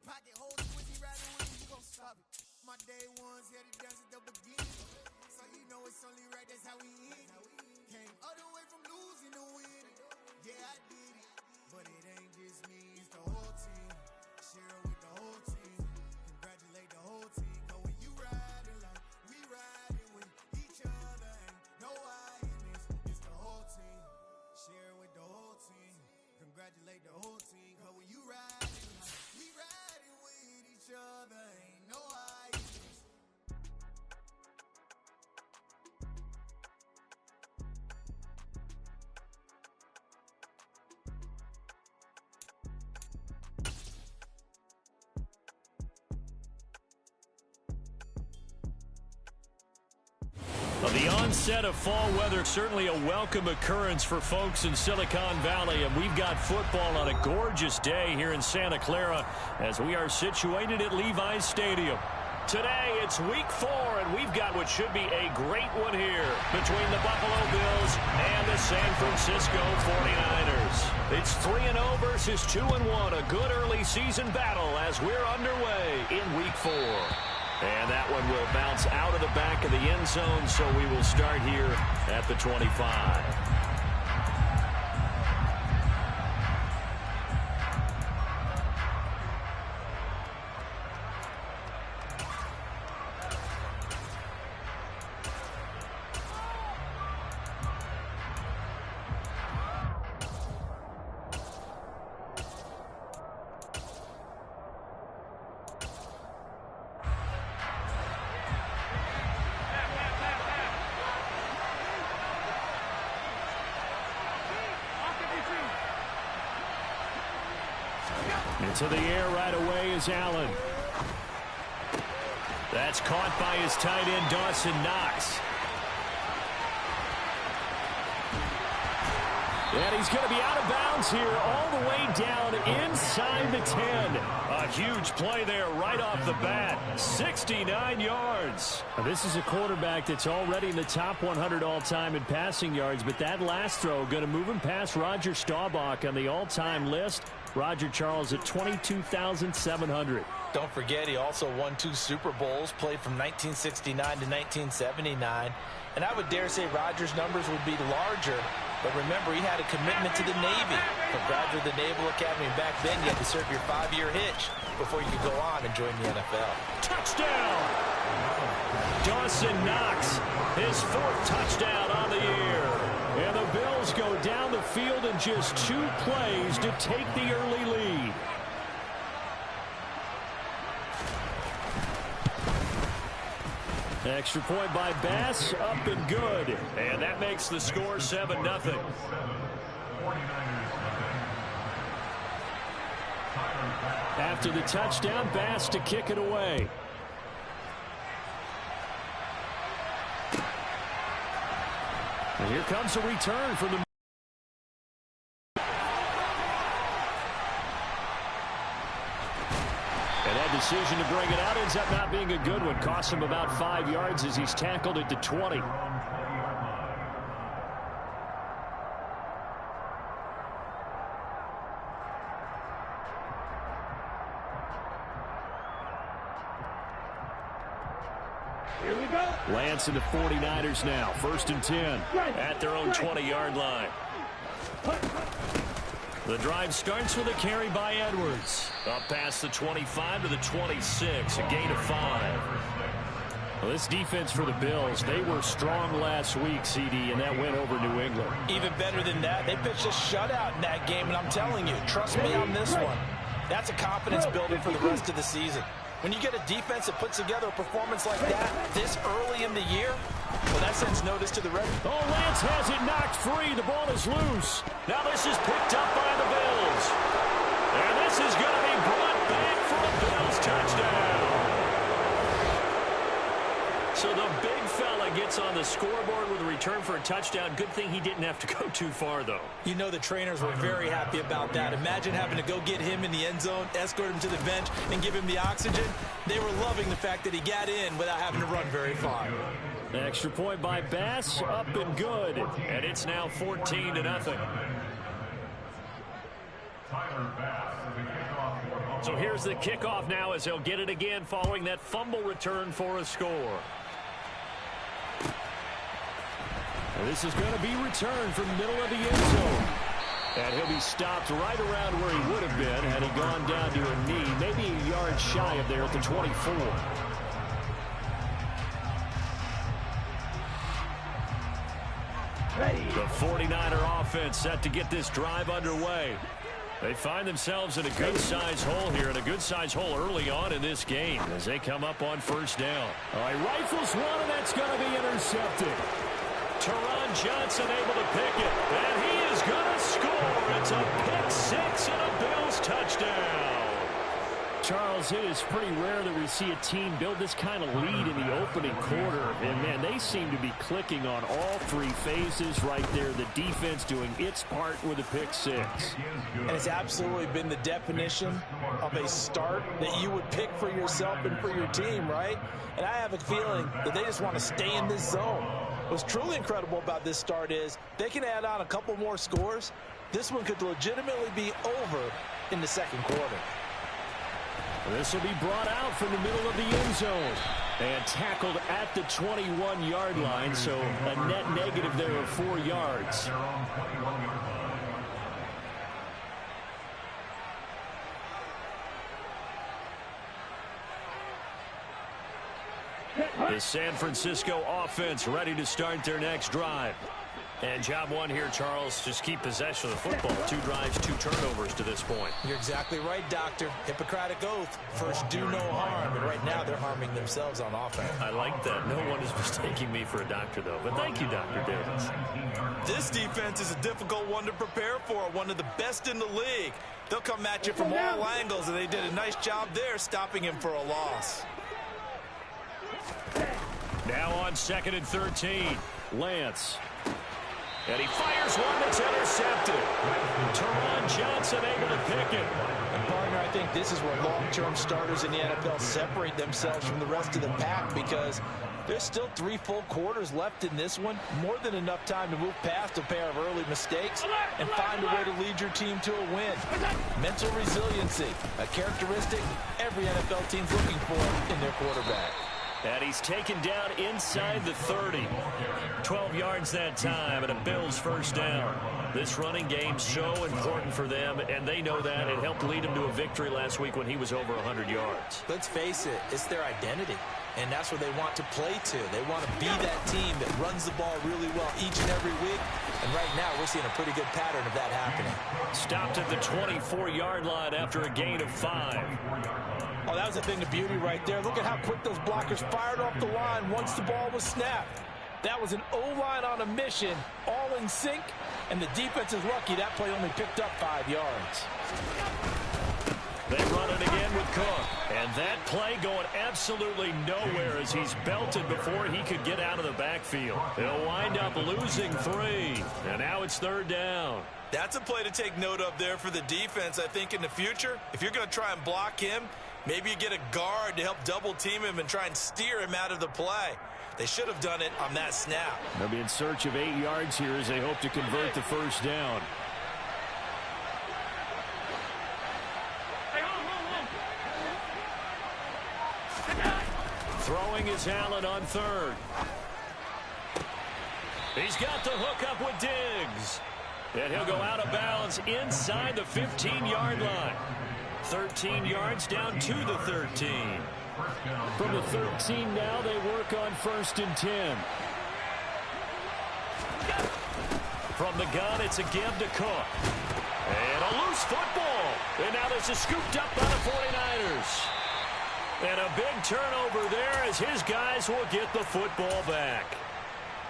pocket holding when he riding with you gon' stop it. My day ones had it dance at the beginning, so you know it's only right, that's how we end. Came all the way from losing to winning. Yeah, I did it, but it ain't just me, it's the whole team. Share it with the whole team. Congratulate the whole team. Cause when you riding like we riding with each other, ain't no I in this, it's the whole team. Share it with the whole team. Congratulate the whole team. Cause when you riding like we riding with each other, ain't no I in this. Well, the onset of fall weather, certainly a welcome occurrence for folks in Silicon Valley, and we've got football on a gorgeous day here in Santa Clara as we are situated at Levi's Stadium. Today, it's week 4, and we've got what should be a great one here between the Buffalo Bills and the San Francisco 49ers. It's 3-0 versus 2-1, a good early season battle as we're underway in week 4. And that one will bounce out of the back of the end zone, so we will start here at the 25. Into the air right away is Allen. That's caught by his tight end, Dawson Knox. And he's going to be out of bounds here all the way down inside the 10. A huge play there right off the bat. 69 yards. Now, this is a quarterback that's already in the top 100 all-time in passing yards, but that last throw going to move him past Roger Staubach on the all-time list. Roger Charles at 22,700. Don't forget, he also won 2 Super Bowls, played from 1969 to 1979. And I would dare say Roger's numbers would be larger. But remember, he had a commitment to the Navy. To graduate the Naval Academy. And back then, you had to serve your 5-year hitch before you could go on and join the NFL. Touchdown! Dawson Knox, his 4th touchdown on the year. And the Bills go down the field in just 2 plays to take the early lead. Extra point by Bass, up and good. And that makes the score 7-0. After the touchdown, Bass to kick it away. And here comes a return from the... And that decision to bring it out ends up not being a good one. Costs him about 5 yards as he's tackled at the 20. Here we go. Lance and the 49ers now. 1st and 10 at their own 20-yard line. The drive starts with a carry by Edwards. Up past the 25 to the 26, a gain of 5. Well, this defense for the Bills, they were strong last week, CD, and that went over New England. Even better than that, they pitched a shutout in that game, and I'm telling you, trust me on this one. That's a confidence builder for the rest of the season. When you get a defense that puts together a performance like that this early in the year, well, that sends notice to the rest. Oh, Lance has it knocked free. The ball is loose. Now this is picked up by the Bills. And this is going to be brought back for a Bills touchdown. So the big fella gets on the scoreboard with a return for a touchdown. Good thing he didn't have to go too far, though. You know the trainers were very happy about that. Imagine having to go get him in the end zone, escort him to the bench, and give him the oxygen. They were loving the fact that he got in without having to run very far. Extra point by Bass, up and good. And it's now 14-0. Tyler Bass is the kickoff for So here's the kickoff now as they'll get it again following that fumble return for a score. And this is going to be returned from the middle of the end zone. And he'll be stopped right around where he would have been had he gone down to a knee, maybe a yard shy of there at the 24. The 49er offense set to get this drive underway. They find themselves in a good-sized hole here, and a good-sized hole early on in this game as they come up on first down. All right, rifles one, and that's going to be intercepted. Teron Johnson able to pick it, and he is going to score. It's a pick six and a Bills touchdown. Charles, it is pretty rare that we see a team build this kind of lead in the opening quarter. And, man, they seem to be clicking on all three phases right there. The defense doing its part with a pick six. And it's absolutely been the definition of a start that you would pick for yourself and for your team, right? And I have a feeling that they just want to stay in this zone. What's truly incredible about this start is they can add on a couple more scores. This one could legitimately be over in the second quarter. This will be brought out from the middle of the end zone and tackled at the 21-yard line, so a net negative there of 4 yards. The San Francisco offense ready to start their next drive. And job one here, Charles, just keep possession of the football. 2 drives, 2 turnovers to this point. You're exactly right, Doctor. Hippocratic oath. First, do no harm. And right now, they're harming themselves on offense. I like that. No one is mistaking me for a doctor, though. But thank you, Dr. Davis. This defense is a difficult one to prepare for. One of the best in the league. They'll come at you from all angles, and they did a nice job there stopping him for a loss. Now on 2nd and 13. Lance. And he fires one that's intercepted. Teron Johnson able to pick it. And partner, I think this is where long-term starters in the NFL separate themselves from the rest of the pack, because there's still 3 full quarters left in this one. More than enough time to move past a pair of early mistakes and find a way to lead your team to a win. Mental resiliency, a characteristic every NFL team's looking for in their quarterback. And he's taken down inside the 30. 12 yards that time, and a Bills first down. This running game so important for them, and they know that. It helped lead them to a victory last week when he was over 100 yards. Let's face it, it's their identity, and that's where they want to play to. They want to be that team that runs the ball really well each and every week, and right now we're seeing a pretty good pattern of that happening. Stopped at the 24-yard line after a gain of 5. Oh, that was a thing of beauty right there. Look at how quick those blockers fired off the line once the ball was snapped. That was an O-line on a mission, all in sync, and the defense is lucky that play only picked up 5 yards. They run it again with Cook, and that play going absolutely nowhere as he's belted before he could get out of the backfield. They'll wind up losing 3, and now it's 3rd down. That's a play to take note of there for the defense. I think in the future, if you're going to try and block him, maybe you get a guard to help double-team him and try and steer him out of the play. They should have done it on that snap. They'll be in search of 8 yards here as they hope to convert the first down. Throwing is Allen on 3rd. He's got the hook up with Diggs. And he'll go out of bounds inside the 15-yard line. 13 yards down to the 13. From the 13 now, they work on 1st and 10. From the gun, it's a give to Cook. And a loose football. And now this is scooped up by the 49ers. And a big turnover there as his guys will get the football back.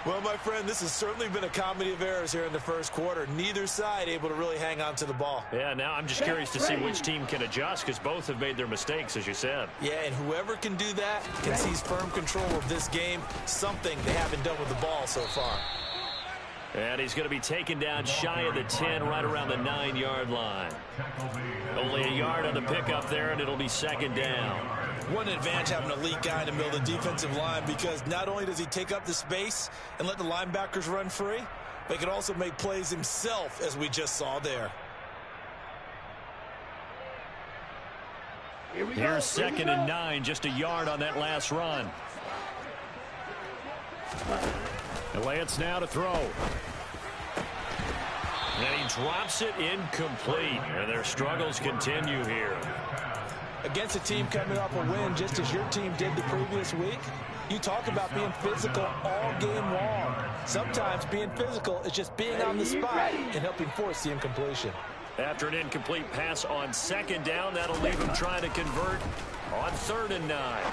Well, my friend, this has certainly been a comedy of errors here in the first quarter. Neither side able to really hang on to the ball. Yeah, now I'm just curious to see which team can adjust, because both have made their mistakes, as you said. Yeah, and whoever can do that can seize firm control of this game, something they haven't done with the ball so far. And he's going to be taken down shy of the 10, right around the 9-yard line. Only a yard on the pickup there, and it'll be 2nd down. What an advantage having an elite guy in the middle of the defensive line, because not only does he take up the space and let the linebackers run free, but he can also make plays himself, as we just saw there. Here's 2nd and 9, just a yard on that last run. And Lance now to throw. And he drops it incomplete. And their struggles continue here. Against a team coming off a win just as your team did the previous week, you talk about being physical all game long. Sometimes being physical is just being on the spot and helping force the incompletion. After an incomplete pass on 2nd down, that'll leave him trying to convert on 3rd and 9.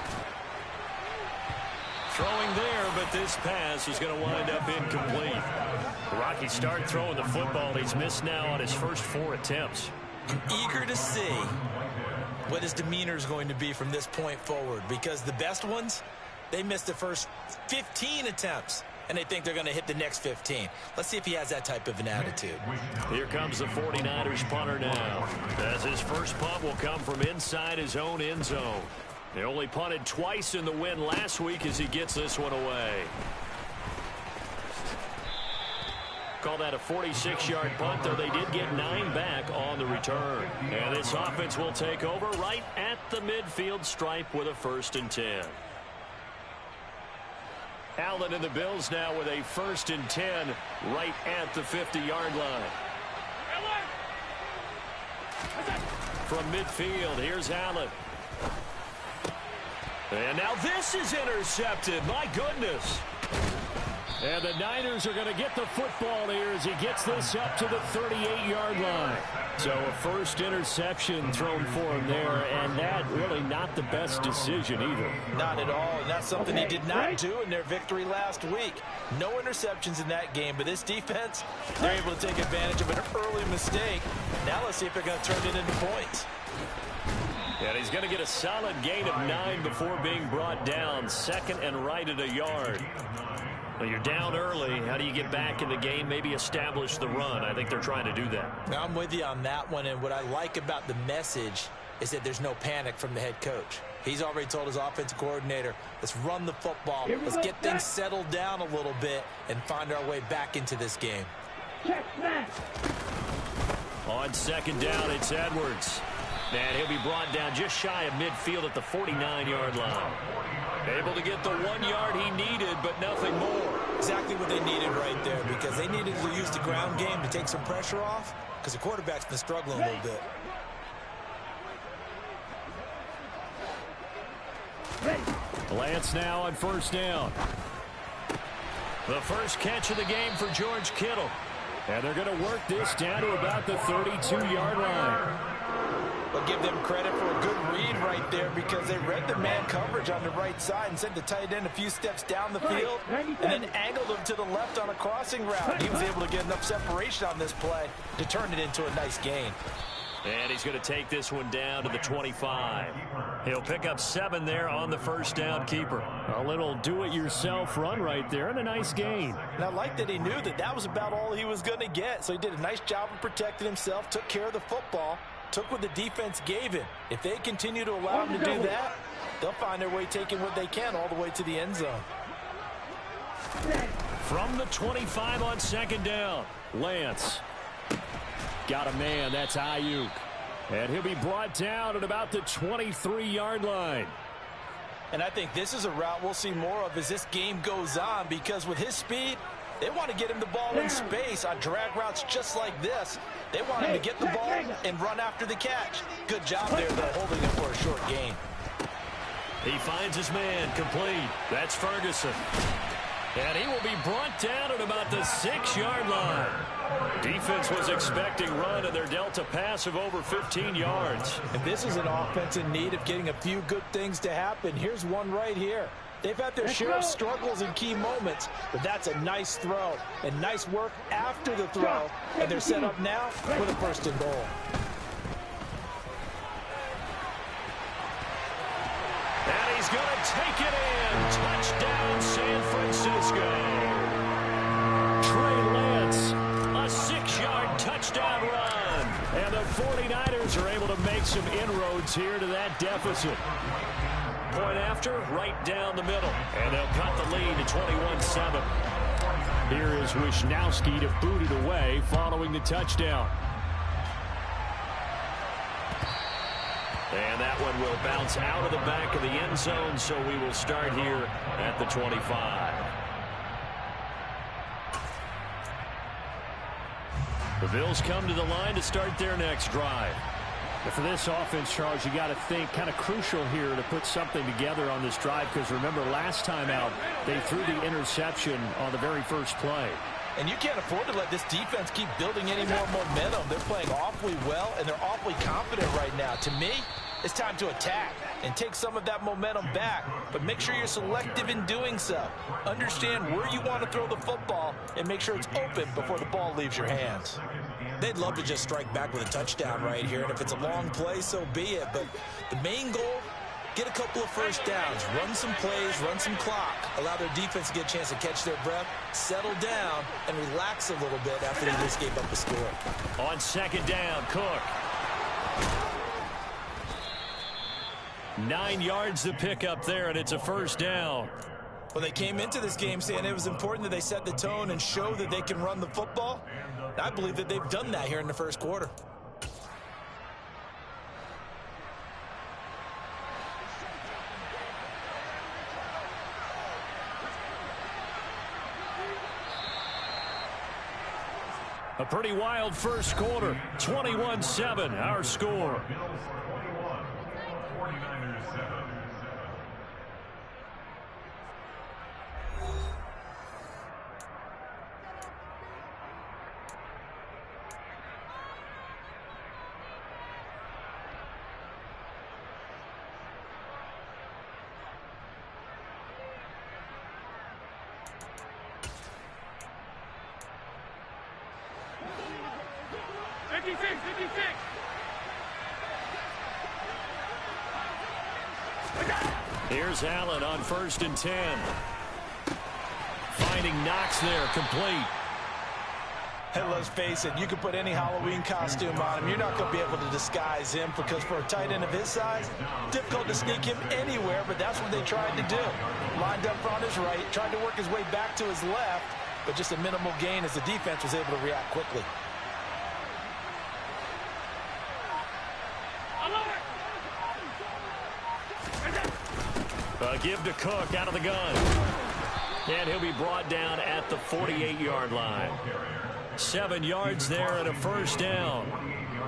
Throwing there, but this pass is going to wind up incomplete. Rocky start throwing the football. He's missed now on his first 4 attempts. Eager to see what his demeanor is going to be from this point forward, because the best ones, they missed the first 15 attempts, and they think they're going to hit the next 15. Let's see if he has that type of an attitude. Here comes the 49ers punter now, as his first punt will come from inside his own end zone. They only punted twice in the win last week as he gets this one away. Call that a 46-yard punt, though they did get 9 back on the return. And this offense will take over right at the midfield stripe with a 1st and 10. Allen and the Bills now with a 1st and 10 right at the 50-yard line. From midfield, here's Allen. And now this is intercepted. My goodness. And the Niners are going to get the football here as he gets this up to the 38-yard line. So a first interception thrown for him there, and that really not the best decision either. Not at all, and that's something he did not do in their victory last week. No interceptions in that game, but this defense, they're able to take advantage of an early mistake. Now let's see if they're going to turn it into points. And he's going to get a solid gain of 9 before being brought down. 2nd and right at a yard. Well, you're down early. How do you get back in the game? Maybe establish the run. I think they're trying to do that. Now, I'm with you on that one, and what I like about the message is that there's no panic from the head coach. He's already told his offensive coordinator, let's run the football, let's get things settled down a little bit and find our way back into this game. On 2nd down, it's Edwards. And he'll be brought down just shy of midfield at the 49-yard line. Able to get the 1 yard he needed, but nothing more. Exactly what they needed right there, because they needed to use the ground game to take some pressure off, because the quarterback's been struggling a little bit. Lance now on 1st down. The first catch of the game for George Kittle. And they're going to work this down to about the 32-yard line. But give them credit for a good read right there, because they read the man coverage on the right side and sent the tight end a few steps down the field and then angled him to the left on a crossing route. He was able to get enough separation on this play to turn it into a nice gain. And he's going to take this one down to the 25. He'll pick up 7 there on the first down keeper. A little do-it-yourself run right there and a nice gain. And I like that he knew that that was about all he was going to get. So he did a nice job of protecting himself, took care of the football, took what the defense gave him. If they continue to allow him to do that, they'll find their way taking what they can all the way to the end zone. From the 25 on 2nd down, Lance. Got a man, that's Ayuk. And he'll be brought down at about the 23-yard line. And I think this is a route we'll see more of as this game goes on, because with his speed, they want to get him the ball in space on drag routes just like this. They want him to get the ball and run after the catch. Good job there, though, holding it for a short gain. He finds his man, complete. That's Ferguson. And he will be brought down at about the 6-yard line. Defense was expecting run, and they're dealt a pass of over 15 yards. And this is an offense in need of getting a few good things to happen. Here's one right here. They've had their share of struggles in key moments, but that's a nice throw and nice work after the throw. And they're set up now with a 1st and goal. And he's going to take it in. Touchdown, San Francisco. Trey Lance, a 6-yard touchdown run. And the 49ers are able to make some inroads here to that deficit. Point after, right down the middle. And they'll cut the lead to 21-7. Here is Wisnowski to boot it away following the touchdown. And that one will bounce out of the back of the end zone, so we will start here at the 25. The Bills come to the line to start their next drive. And for this offense, Charles, you got to think kind of crucial here to put something together on this drive, because remember last time out they threw the interception on the very first play. And you can't afford to let this defense keep building any more momentum. They're playing awfully well, and they're awfully confident right now. To me, it's time to attack and take some of that momentum back, but make sure you're selective in doing so. Understand where you want to throw the football and make sure it's open before the ball leaves your hands. They'd love to just strike back with a touchdown right here, and if it's a long play, so be it. But the main goal, get a couple of first downs, run some plays, run some clock, allow their defense to get a chance to catch their breath, settle down, and relax a little bit after they just gave up a score. On second down, Cook. 9 yards to pick up there, and it's a first down. Well, they came into this game saying it was important that they set the tone and show that they can run the football. I believe that they've done that here in the first quarter. A pretty wild first quarter. 21-7, our score. Here's Allen on 1st and 10. Finding Knox there, complete. Hey, let's face it, you can put any Halloween costume on him. You're not going to be able to disguise him, because for a tight end of his size, difficult to sneak him anywhere, but that's what they tried to do. Lined up on his right, tried to work his way back to his left, but just a minimal gain as the defense was able to react quickly. Give to Cook out of the gun. And he'll be brought down at the 48-yard line. 7 yards there and a first down.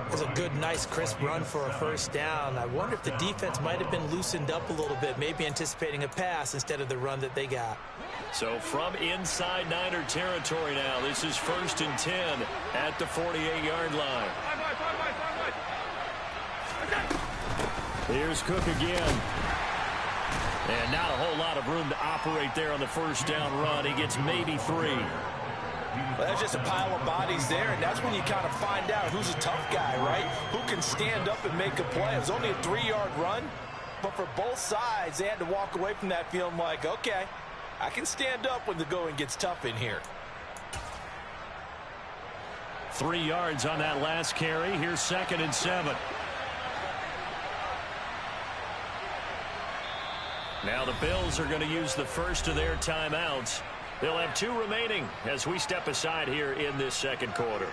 It was a good, nice, crisp run for a first down. I wonder if the defense might have been loosened up a little bit, maybe anticipating a pass instead of the run that they got. So from inside Niner territory now, this is 1st and 10 at the 48-yard line. Here's Cook again. And not a whole lot of room to operate there on the first down run. He gets maybe 3. Well, that's just a pile of bodies there, and that's when you kind of find out who's a tough guy, right? Who can stand up and make a play. It was only a 3-yard run, but for both sides, they had to walk away from that feeling like, okay, I can stand up when the going gets tough in here. 3 yards on that last carry. Here's 2nd and 7. Now the Bills are going to use the first of their timeouts. They'll have 2 remaining as we step aside here in this second quarter.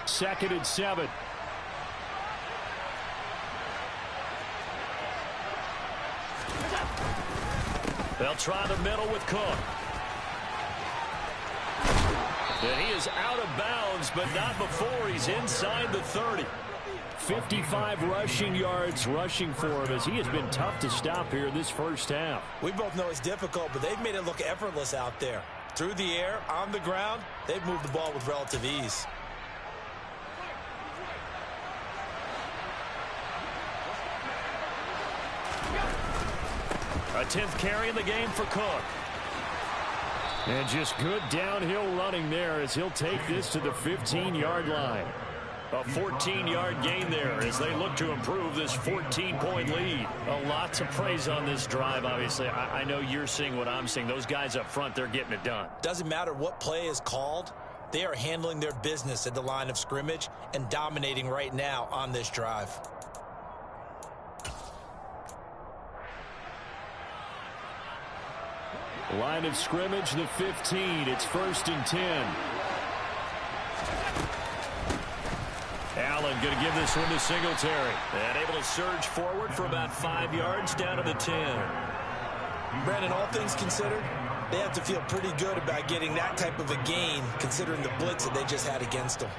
Second and 7. They'll try the middle with Cook. And he is out of bounds, but not before he's inside the 30. 55 rushing yards rushing for him, as he has been tough to stop here this first half. We both know it's difficult, but they've made it look effortless out there. Through the air, on the ground, they've moved the ball with relative ease. A 10th carry in the game for Cook. And just good downhill running there as he'll take this to the 15-yard line. A 14-yard gain there as they look to improve this 14-point lead. A lot to praise on this drive, obviously. I know you're seeing what I'm seeing. Those guys up front, they're getting it done. Doesn't matter what play is called. They are handling their business at the line of scrimmage and dominating right now on this drive. Line of scrimmage, the 15. It's 1st and 10. Allen going to give this one to Singletary. And able to surge forward for about 5 yards down to the 10. Brandon, all things considered, they have to feel pretty good about getting that type of a gain considering the blitz that they just had against them.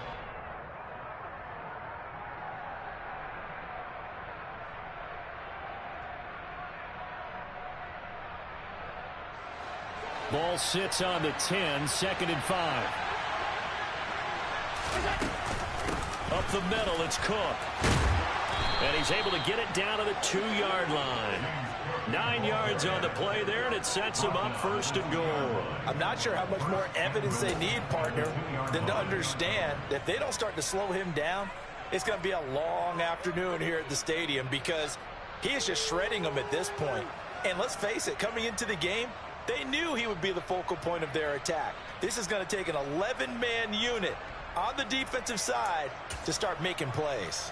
Ball sits on the 10, 2nd and 5. Up the middle, it's Cook. And he's able to get it down to the 2-yard line. 9 yards on the play there, and it sets him up 1st and goal. I'm not sure how much more evidence they need, partner, than to understand that if they don't start to slow him down, it's going to be a long afternoon here at the stadium because he is just shredding them at this point. And let's face it, coming into the game, they knew he would be the focal point of their attack. This is going to take an 11-man unit on the defensive side to start making plays.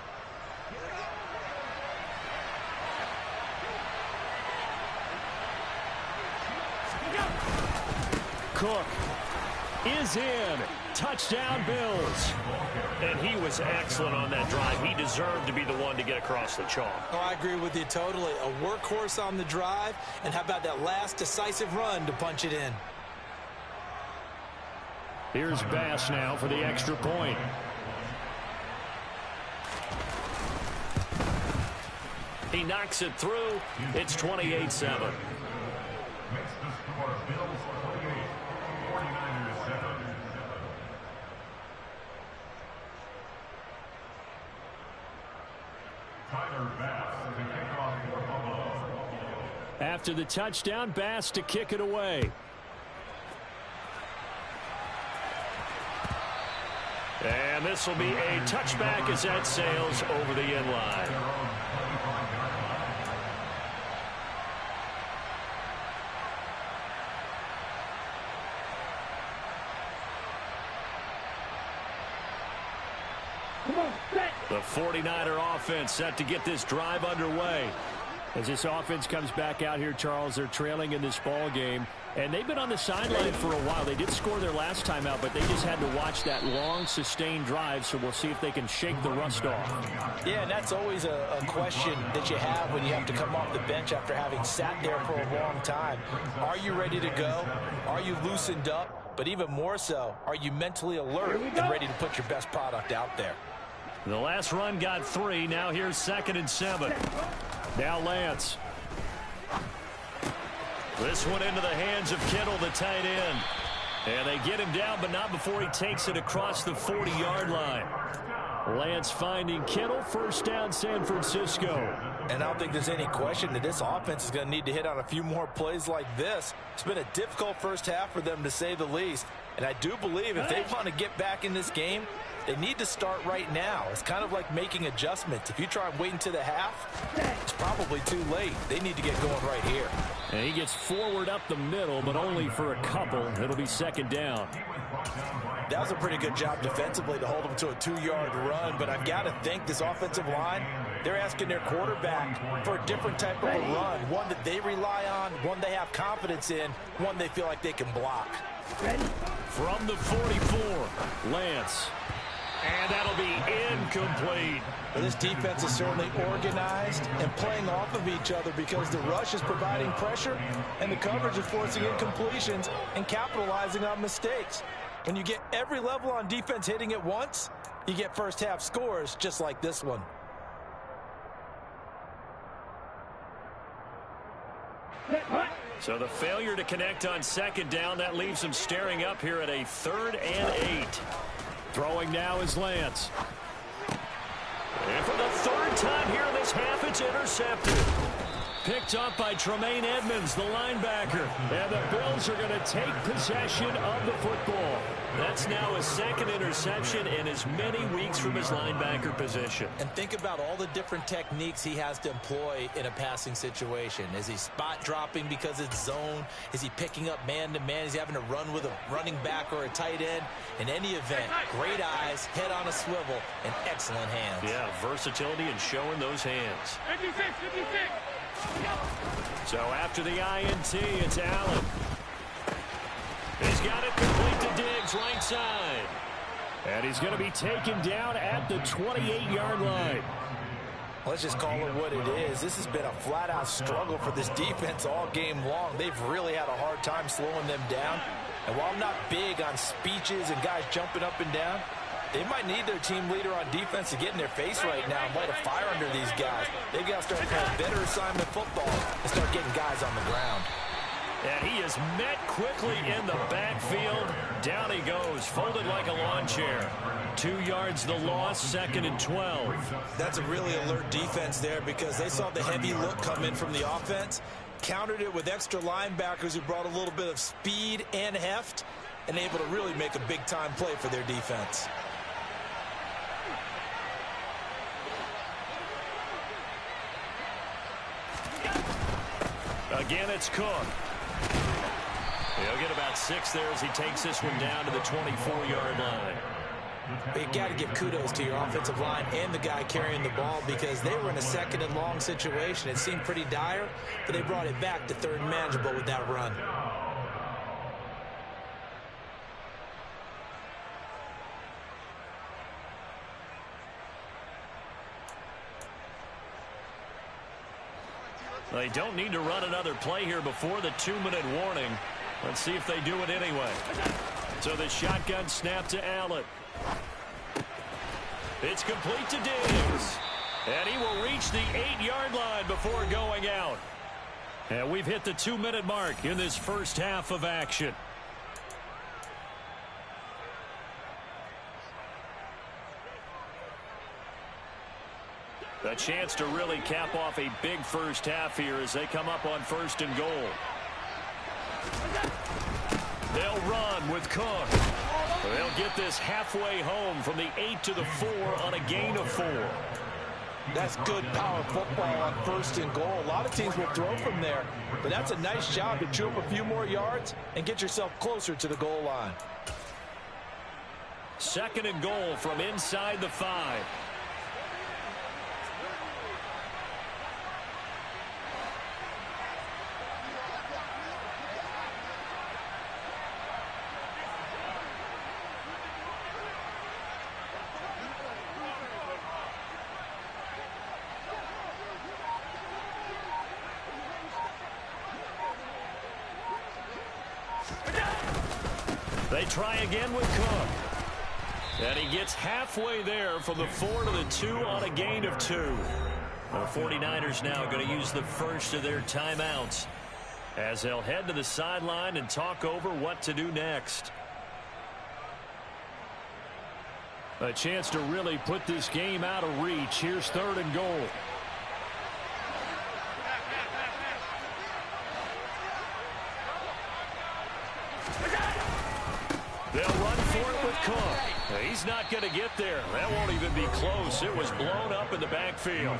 Cook is in. Touchdown, Bills. And he was excellent on that drive. He deserved to be the one to get across the chalk. Oh, I agree with you totally. A workhorse on the drive, and how about that last decisive run to punch it in? Here's Bass now for the extra point. He knocks it through. It's 28-7. After the touchdown, Bass to kick it away. And this will be a touchback as that sails over the end line. The 49er offense set to get this drive underway. As this offense comes back out here, Charles, they're trailing in this ball game. And they've been on the sideline for a while. They did score their last time out, but they just had to watch that long, sustained drive, so we'll see if they can shake the rust off. Yeah, and that's always a question that you have when you have to come off the bench after having sat there for a long time. Are you ready to go? Are you loosened up? But even more so, are you mentally alert and ready to put your best product out there? The last run got 3. Now here's 2nd and 7. Now Lance. This one into the hands of Kittle, the tight end. And they get him down, but not before he takes it across the 40-yard line. Lance finding Kittle, 1st down San Francisco. And I don't think there's any question that this offense is going to need to hit on a few more plays like this. It's been a difficult first half for them, to say the least. And I do believe if they want to get back in this game, they need to start right now. It's kind of like making adjustments. If you try and wait until the half, it's probably too late. They need to get going right here. And he gets forward up the middle, but only for a couple. It'll be 2nd down. That was a pretty good job defensively to hold them to a 2-yard run, but I've got to think this offensive line, they're asking their quarterback for a different type of a run, one that they rely on, one they have confidence in, one they feel like they can block. Ready? From the 44, Lance. And that'll be incomplete. Well, this defense is certainly organized and playing off of each other because the rush is providing pressure and the coverage is forcing incompletions and capitalizing on mistakes. When you get every level on defense hitting at once, you get first half scores just like this one. So the failure to connect on 2nd down, that leaves them staring up here at a 3rd and 8. Throwing now is Lance. And for the 3rd time here in this half, it's intercepted. picked up by Tremaine Edmonds, the linebacker. And the Bills are going to take possession of the football. That's now his second interception in as many weeks from his linebacker position. And think about all the different techniques he has to employ in a passing situation. Is he spot dropping because it's zone? Is he picking up man-to-man? Is he having to run with a running back or a tight end? In any event, great eyes, head on a swivel, and excellent hands. Yeah, versatility and showing those hands. 56, 56. So after the INT, it's Allen. He's got it complete to Diggs, right side. And he's going to be taken down at the 28-yard line. Let's just call it what it is. This has been a flat-out struggle for this defense all game long. They've really had a hard time slowing them down. And while I'm not big on speeches and guys jumping up and down, they might need their team leader on defense to get in their face right now and light a fire under these guys. They've got to start playing better assignment football and start getting guys on the ground. And he is met quickly in the backfield. Down he goes, folded like a lawn chair. 2 yards the loss, 2nd and 12. That's a really alert defense there because they saw the heavy look come in from the offense, countered it with extra linebackers who brought a little bit of speed and heft, and able to really make a big-time play for their defense. Again, it's Cook. He'll get about 6 there as he takes this one down to the 24-yard line. You got to give kudos to your offensive line and the guy carrying the ball because they were in a 2nd and long situation. It seemed pretty dire, but they brought it back to 3rd and manageable with that run. They don't need to run another play here before the 2-minute warning. Let's see if they do it anyway. So the shotgun snap to Allen. It's complete to Diggs. And he will reach the 8-yard line before going out. And we've hit the 2-minute mark in this first half of action. A chance to really cap off a big first half here as they come up on 1st and goal. They'll run with Cook. They'll get this halfway home from the 8 to the 4 on a gain of 4. That's good power football on 1st and goal. A lot of teams will throw from there, but that's a nice job to chew up a few more yards and get yourself closer to the goal line. 2nd and goal from inside the 5. They try again with Cook. And he gets halfway there from the 4 to the 2 on a gain of 2. The 49ers now going to use the first of their timeouts as they'll head to the sideline and talk over what to do next. A chance to really put this game out of reach. Here's 3rd and goal. They'll run for it with Cook. He's not going to get there. That won't even be close. It was blown up in the backfield.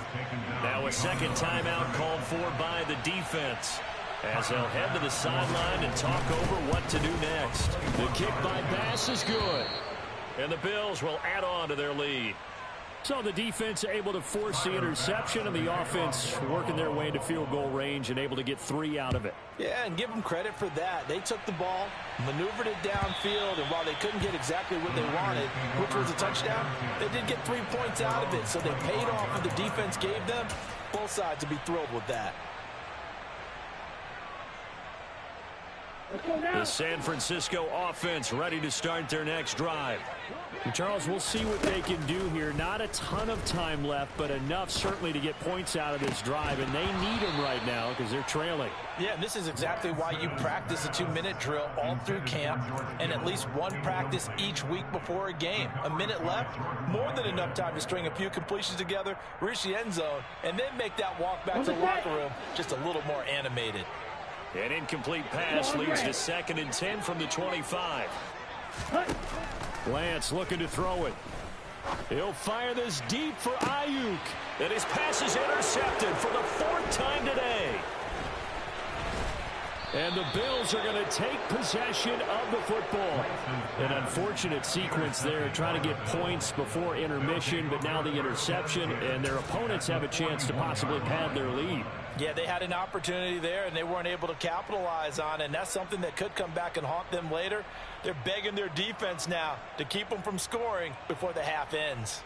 Now a 2nd timeout called for by the defense as they'll head to the sideline and talk over what to do next. The kick by Bass is good. And the Bills will add on to their lead. So the defense able to force the interception, and the offense working their way into field goal range and able to get 3 out of it. Yeah, and give them credit for that. They took the ball, maneuvered it downfield, and while they couldn't get exactly what they wanted, which was a touchdown, they did get 3 points out of it. So they paid off what the defense gave them. Both sides will be thrilled with that. The The San Francisco offense ready to start their next drive. Charles, we'll see what they can do here. Not a ton of time left, but enough certainly to get points out of this drive, and they need them right now because they're trailing. Yeah, this is exactly why you practice a 2-minute drill all through camp and at least one practice each week before a game. A minute left, more than enough time to string a few completions together, reach the end zone, and then make that walk back to the locker room just a little more animated. An incomplete pass leads to 2nd and 10 from the 25. Lance looking to throw it. He'll fire this deep for Ayuk. And his pass is intercepted for the 4th time today. And the Bills are going to take possession of the football. An unfortunate sequence there, trying to get points before intermission, but now the interception, and their opponents have a chance to possibly pad their lead. Yeah, they had an opportunity there, and they weren't able to capitalize on it, and that's something that could come back and haunt them later. They're begging their defense now to keep them from scoring before the half ends.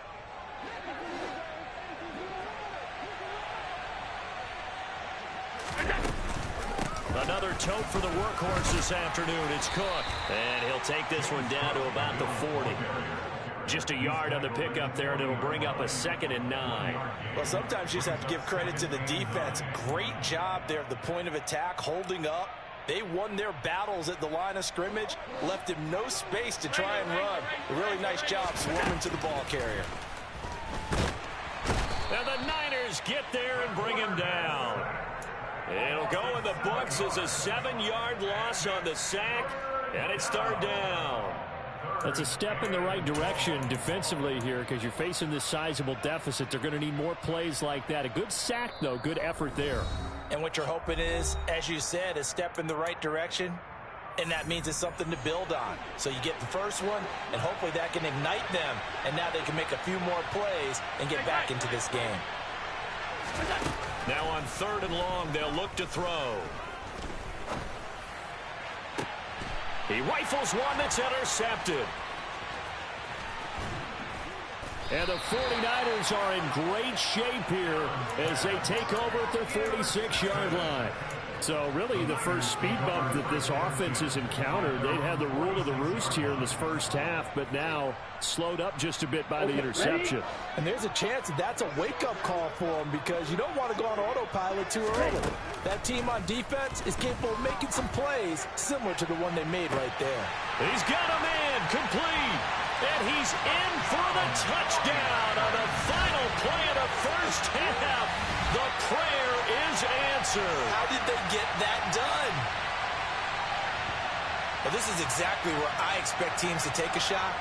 Another tote for the workhorse this afternoon. It's Cook. And he'll take this one down to about the 40. Just a yard on the pickup there, and it'll bring up a 2nd and 9. Well, sometimes you just have to give credit to the defense. Great job there at the point of attack, holding up. They won their battles at the line of scrimmage, left him no space to try and run. A really nice job swarming to the ball carrier. And the Niners get there and bring him down. It'll go in the books as a 7-yard loss on the sack, and it's 3rd down. That's a step in the right direction defensively here because you're facing this sizable deficit. They're going to need more plays like that. A good sack, though. Good effort there. And what you're hoping is, as you said, a step in the right direction, and that means it's something to build on. So you get the first one, and hopefully that can ignite them, and now they can make a few more plays and get back into this game. Now on 3rd and long, they'll look to throw. He rifles one that's intercepted. And the 49ers are in great shape here as they take over at their 46-yard line. So really the first speed bump that this offense has encountered. They'd had the rule of the roost here in this first half, but now slowed up just a bit by the interception. And there's a chance that that's a wake-up call for them because you don't want to go on autopilot too early. That team on defense is capable of making some plays similar to the one they made right there. He's got a man complete, and he's in for the touchdown on the final play of the first half. The prayer is answered. How did they get that done? Well, this is exactly where I expect teams to take a shot.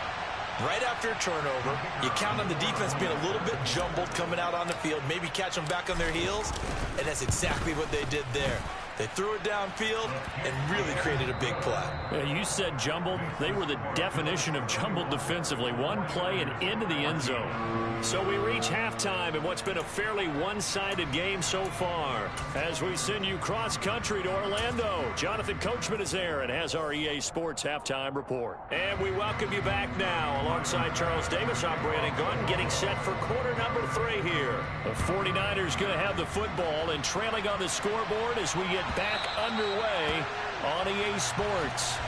Right after a turnover, you count on the defense being a little bit jumbled coming out on the field, maybe catch them back on their heels, and that's exactly what they did there. They threw it downfield and really created a big play. Yeah, you said jumbled. They were the definition of jumbled defensively. One play and into the end zone. So we reach halftime in what's been a fairly one-sided game so far. As we send you cross-country to Orlando, Jonathan Coachman is there and has our EA Sports Halftime Report. And we welcome you back now. Alongside Charles Davis, I'm Brandon Gunn, getting set for quarter number 3 here. The 49ers going to have the football and trailing on the scoreboard as we get back underway on EA Sports.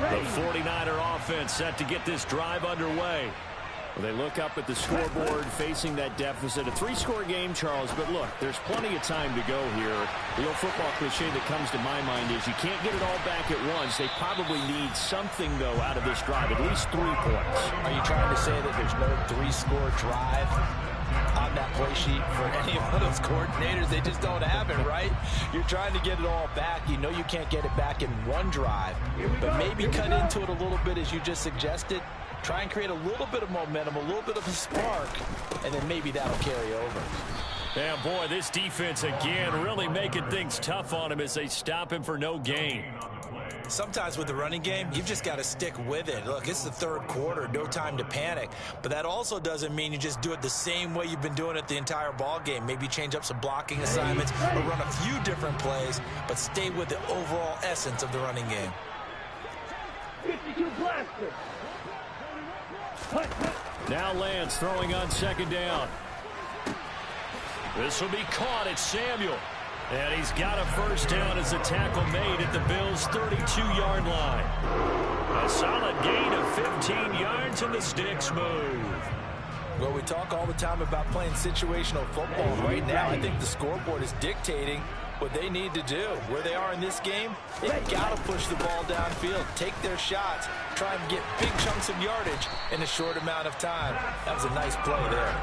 The 49er offense set to get this drive underway. Well, they look up at the scoreboard facing that deficit. A 3-score game, Charles, but look, there's plenty of time to go here. The old football cliche that comes to my mind is you can't get it all back at once. They probably need something, though, out of this drive, at least 3 points. Are you trying to say that there's no 3-score drive on that play sheet for any one of those coordinators? They just don't have it, right? You're trying to get it all back. You know you can't get it back in one drive, but maybe cut into it a little bit as you just suggested. Try and create a little bit of momentum, a little bit of a spark, and then maybe that'll carry over. Yeah, boy, this defense again really making things tough on him as they stop him for no gain. Sometimes with the running game, you've just got to stick with it. Look, it's the 3rd quarter, no time to panic. But that also doesn't mean you just do it the same way you've been doing it the entire ball game. Maybe change up some blocking assignments or run a few different plays, but stay with the overall essence of the running game. 52 blaster. Now Lance throwing on second down. This will be caught at Samuel. And he's got a first down as the tackle made at the Bills' 32-yard line. A solid gain of 15 yards and the sticks move. Well, we talk all the time about playing situational football. Right now, I think the scoreboard is dictating what they need to do. Where they are in this game, they've got to push the ball downfield, take their shots, try and get big chunks of yardage in a short amount of time. That was a nice play there.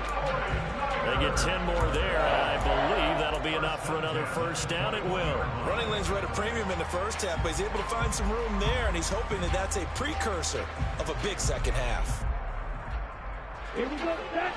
They get 10 more there, and I believe that'll be enough for another first down. It will. Running lanes were at a premium in the first half, but he's able to find some room there, and he's hoping that that's a precursor of a big second half. Here we go. Set.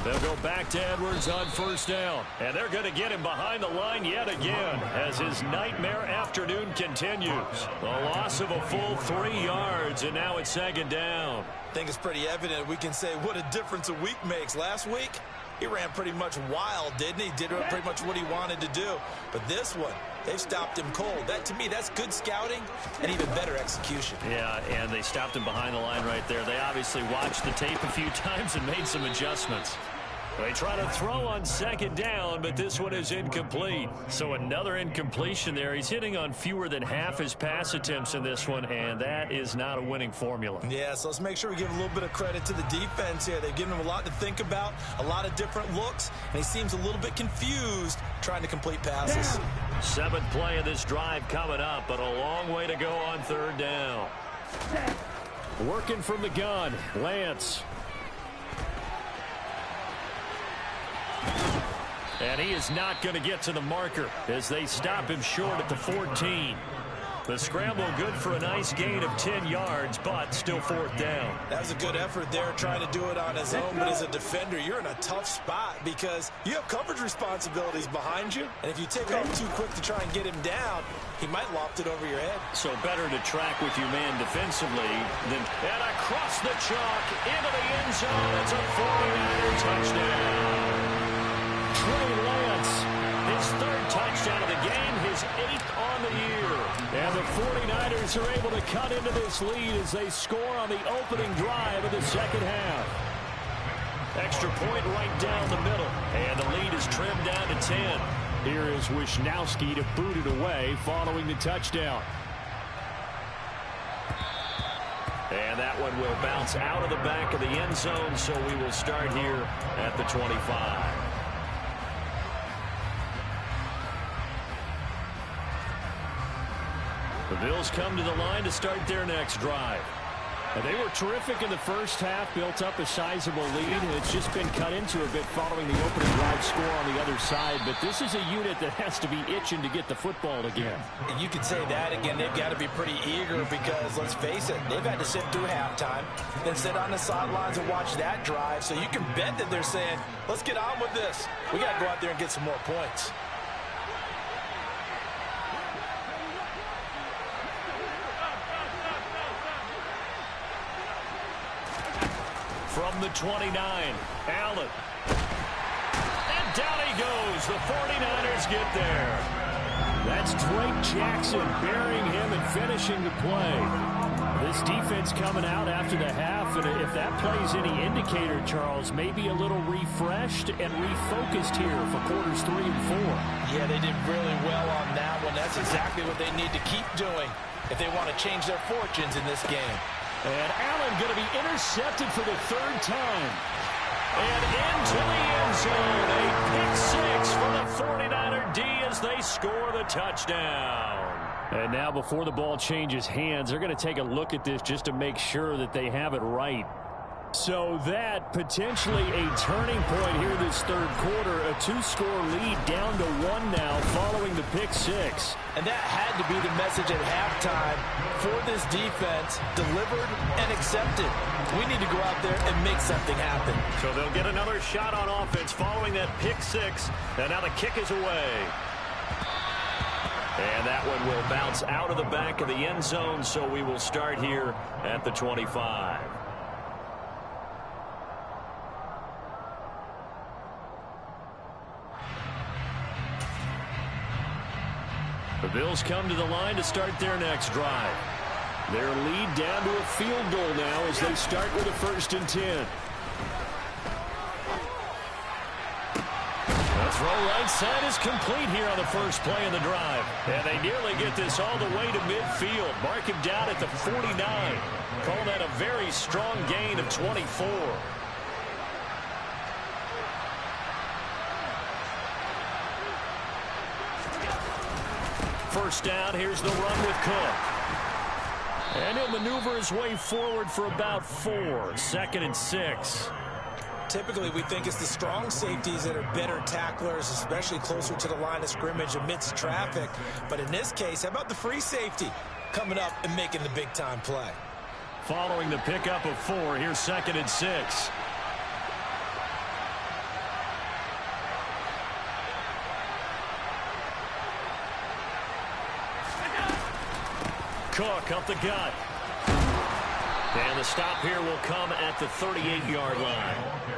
They'll go back to Edwards on first down. And they're going to get him behind the line yet again as his nightmare afternoon continues. The loss of a full 3 yards, and now it's second down. I think it's pretty evident. We can say what a difference a week makes. Last week, he ran pretty much wild, didn't he? Did pretty much what he wanted to do. But this one, they've stopped him cold. That, to me, that's good scouting and even better execution. Yeah, and they stopped him behind the line right there. They obviously watched the tape a few times and made some adjustments. They try to throw on second down, but this one is incomplete. So another incompletion there. He's hitting on fewer than half his pass attempts in this one, and that is not a winning formula. Yeah, so let's make sure we give a little bit of credit to the defense here. They've given him a lot to think about, a lot of different looks, and he seems a little bit confused trying to complete passes. 7th play of this drive coming up, but a long way to go on third down. Working from the gun, Lance. And he is not going to get to the marker as they stop him short at the 14. The scramble good for a nice gain of 10 yards, but still fourth down. That was a good effort there trying to do it on his own, but as a defender, you're in a tough spot because you have coverage responsibilities behind you, and if you take off too quick to try and get him down, he might loft it over your head. So better to track with your man defensively than... And across the chalk into the end zone. It's a 49er touchdown. Trey Lance, his 3rd touchdown of the game, his 8th on the year. And the 49ers are able to cut into this lead as they score on the opening drive of the second half. Extra point right down the middle, and the lead is trimmed down to 10. Here is Wisnowski to boot it away following the touchdown. And that one will bounce out of the back of the end zone, so we will start here at the 25. The Bills come to the line to start their next drive. They were terrific in the first half, built up a sizable lead, and it's just been cut into a bit following the opening drive score on the other side. But this is a unit that has to be itching to get the football again. And you could say that again. They've got to be pretty eager because, let's face it, they've had to sit through halftime, then sit on the sidelines and watch that drive. So you can bet that they're saying, let's get on with this. We got to go out there and get some more points. From the 29, Allen. And down he goes. The 49ers get there. That's Drake Jackson burying him and finishing the play. This defense coming out after the half, and if that plays any indicator, Charles, maybe a little refreshed and refocused here for quarters 3 and 4. Yeah, they did really well on that one. That's exactly what they need to keep doing if they want to change their fortunes in this game. And Allen going to be intercepted for the 3rd time. And into the end zone. A pick 6 for the 49er D as they score the touchdown. And now before the ball changes hands, they're going to take a look at this just to make sure that they have it right. So that potentially a turning point here this 3rd quarter. A 2-score lead down to 1 now following the pick 6. And that had to be the message at halftime for this defense, delivered and accepted. We need to go out there and make something happen. So they'll get another shot on offense following that pick 6. And now the kick is away. And that one will bounce out of the back of the end zone, so we will start here at the 25. The The Bills come to the line to start their next drive. Their lead down to a field goal now as they start with a 1st and 10. The throw right side is complete here on the first play of the drive. And they nearly get this all the way to midfield. Mark him down at the 49. Call that a very strong gain of 24. First down, here's the run with Cook. And he'll maneuver his way forward for about 4. 2nd and 6. Typically, we think it's the strong safeties that are better tacklers, especially closer to the line of scrimmage amidst traffic. But in this case, how about the free safety coming up and making the big-time play? Following the pickup of 4, here's 2nd and 6. Cook up the gut. And the stop here will come at the 38-yard line.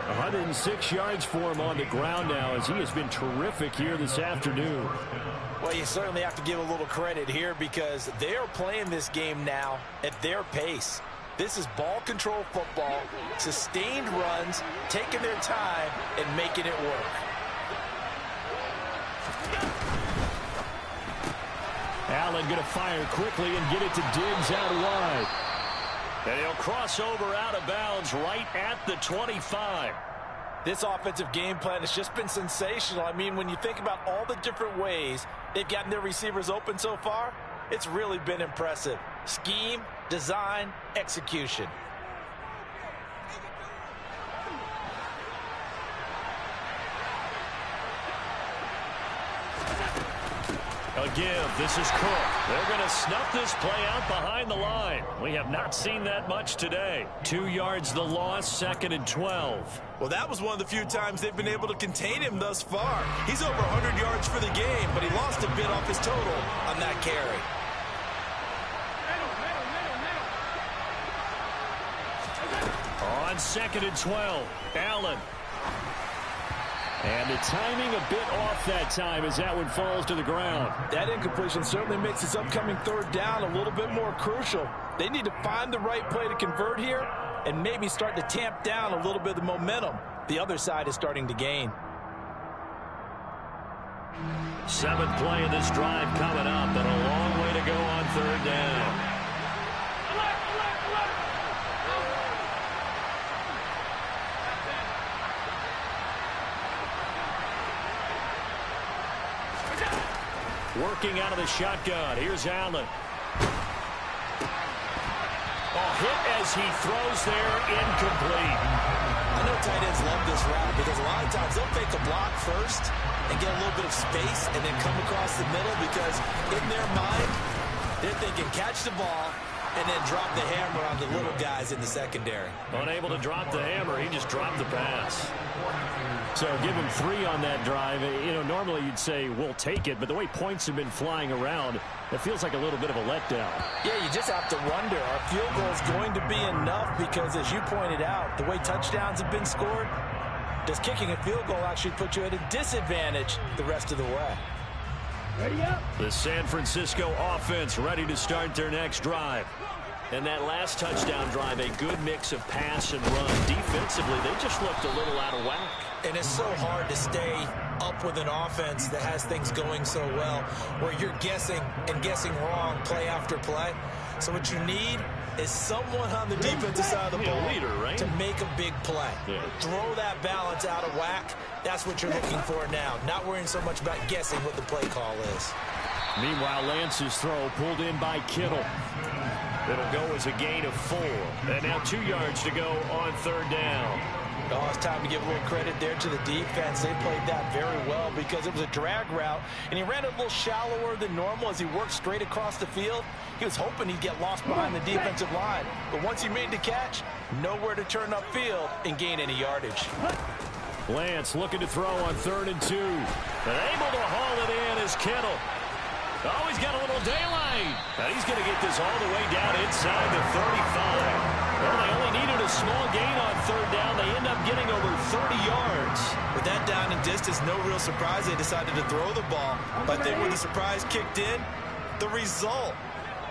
106 yards for him on the ground now as he has been terrific here this afternoon. Well, you certainly have to give a little credit here because they are playing this game now at their pace. This is ball control football, sustained runs, taking their time and making it work. Allen going to fire quickly and get it to Diggs out wide. And he'll cross over out of bounds right at the 25. This offensive game plan has just been sensational. I mean, when you think about all the different ways they've gotten their receivers open so far, it's really been impressive. Scheme, design, execution. Again, this is Cook. They're going to snuff this play out behind the line. We have not seen that much today. 2 yards the loss, 2nd and 12. Well, that was one of the few times they've been able to contain him thus far. He's over 100 yards for the game, but he lost a bit off his total on that carry. On 2nd and 12, Allen. And the timing a bit off that time as that one falls to the ground. That incompletion certainly makes this upcoming 3rd down a little bit more crucial. They need to find the right play to convert here and maybe start to tamp down a little bit of the momentum the other side is starting to gain. 7th play of this drive coming up, and a long way to go on 3rd down. Working out of the shotgun. Here's Allen. Hit as he throws there, incomplete. I know tight ends love this route because a lot of times they'll fake a block first and get a little bit of space and then come across the middle because in their mind, they're thinking catch the ball and then drop the hammer on the little guys in the secondary. Unable to drop the hammer, he just dropped the pass. So give him 3 on that drive. You know, normally you'd say we'll take it, but the way points have been flying around, it feels like a little bit of a letdown. Yeah, you just have to wonder, are field goals going to be enough? Because as you pointed out, the way touchdowns have been scored, does kicking a field goal actually put you at a disadvantage the rest of the way? Ready up. The San Francisco offense ready to start their next drive. And that last touchdown drive, a good mix of pass and run. Defensively, they just looked a little out of whack. And it's so hard to stay up with an offense that has things going so well, where you're guessing and guessing wrong play after play. So what you need is someone on the defensive side of the ball to make a big play. Yeah. Throw that balance out of whack. That's what you're looking for now. Not worrying so much about guessing what the play call is. Meanwhile, Lance's throw pulled in by Kittle. It'll go as a gain of 4. And now 2 yards to go on 3rd down. Oh, it's time to give a little credit there to the defense. They played that very well because it was a drag route, and he ran a little shallower than normal as he worked straight across the field. He was hoping he'd get lost behind the defensive line, but once he made the catch, nowhere to turn upfield and gain any yardage. Lance looking to throw on 3rd and 2. And able to haul it in is Kittle. Oh, he's got a little daylight. And he's going to get this all the way down inside the 35. Well, they only needed a small gain on third down. They end up getting over 30 yards. With that down and distance, no real surprise they decided to throw the ball. But then when the surprise kicked in, the result,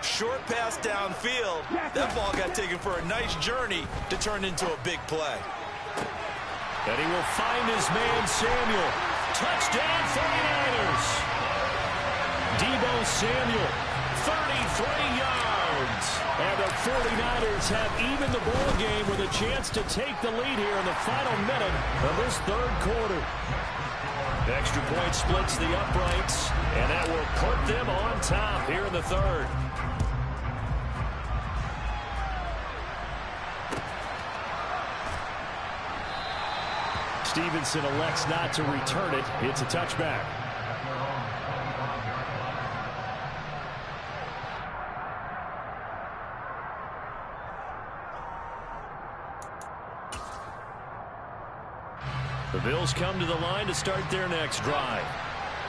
short pass downfield, that ball got taken for a nice journey to turn into a big play. And he will find his man, Samuel. Touchdown, 49ers. Deebo Samuel, 33 yards. And the 49ers have evened the ball game with a chance to take the lead here in the final minute of this third quarter. Extra point splits the uprights, and that will put them on top here in the third. Stevenson elects not to return it. It's a touchback. The Bills come to the line to start their next drive.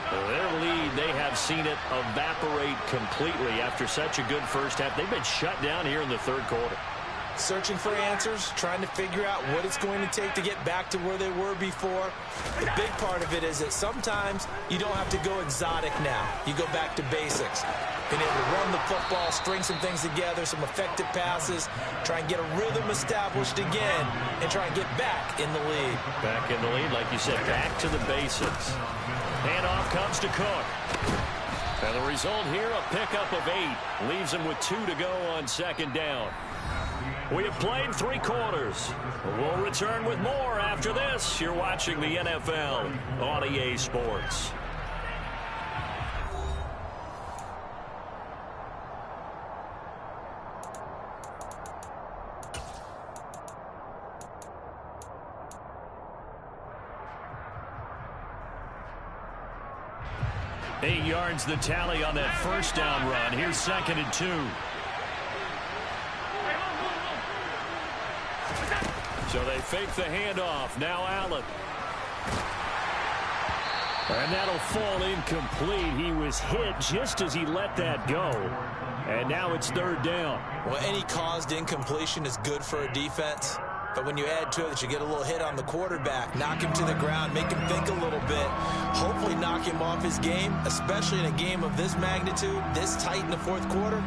Their lead, they have seen it evaporate completely after such a good first half. They've been shut down here in the third quarter. Searching for answers, trying to figure out what it's going to take to get back to where they were before. The big part of it is that sometimes you don't have to go exotic now. You go back to basics. Being able to run the football, string some things together, some effective passes, try and get a rhythm established again, and try and get back in the lead. Back in the lead, like you said, back to the basics. Handoff comes to Cook. And the result here, a pickup of 8. Leaves him with 2 to go on second down. We have played 3 quarters. We'll return with more after this. You're watching the NFL on EA Sports. Eight yards the tally on that first down run. Here's 2nd and 2. So they fake the handoff. Now Allen. And that'll fall incomplete. He was hit just as he let that go. And now it's 3rd down. Well, any caused incompletion is good for a defense. But when you add to it that you get a little hit on the quarterback, knock him to the ground, make him think a little bit, hopefully knock him off his game, especially in a game of this magnitude, this tight in the fourth quarter,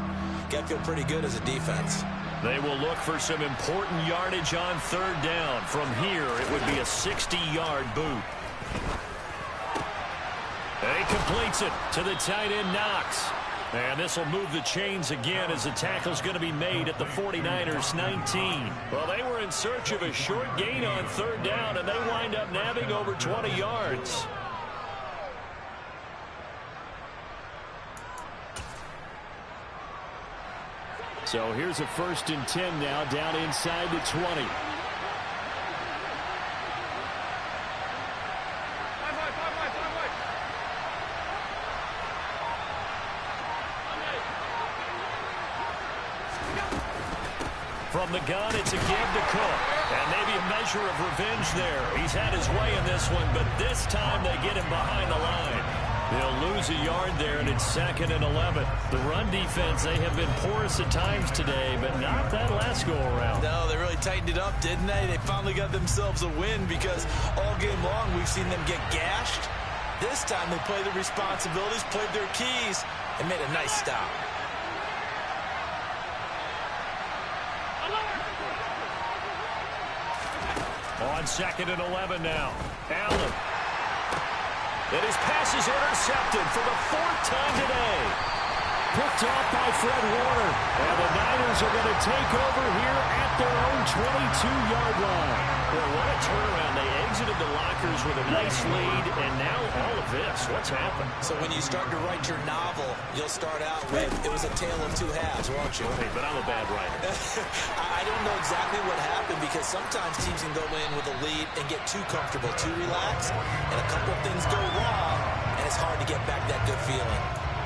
got to feel pretty good as a defense. They will look for some important yardage on 3rd down. From here, it would be a 60-yard boot. And he completes it to the tight end, Knox. And this will move the chains again as the tackle's going to be made at the 49ers 19. Well, they were in search of a short gain on 3rd down, and they wind up nabbing over 20 yards. So here's a 1st and 10 now, down inside the 20. From the gun, it's a give to Cook. And maybe a measure of revenge there. He's had his way in this one, but this time they get him behind the line. They'll lose a yard there, and it's 2nd and 11. The run defense, they have been porous at times today, but not that last go-around. No, they really tightened it up, didn't they? They finally got themselves a win because all game long we've seen them get gashed. This time they played their responsibilities, played their keys, and made a nice stop. On 2nd and 11 now. Allen. And his pass is intercepted for the 4th time today. Picked off by Fred Warner. And the Niners are going to take over here at their own 22-yard line. Well, what a turnaround. They exited the lockers with a nice lead, and now all of this. What's happened? So when you start to write your novel, you'll start out with, it was a tale of 2 halves, won't you? Hey, but I'm a bad writer. I don't know exactly what happened because sometimes teams can go in with a lead and get too comfortable, too relaxed, and a couple of things go wrong, and it's hard to get back that good feeling.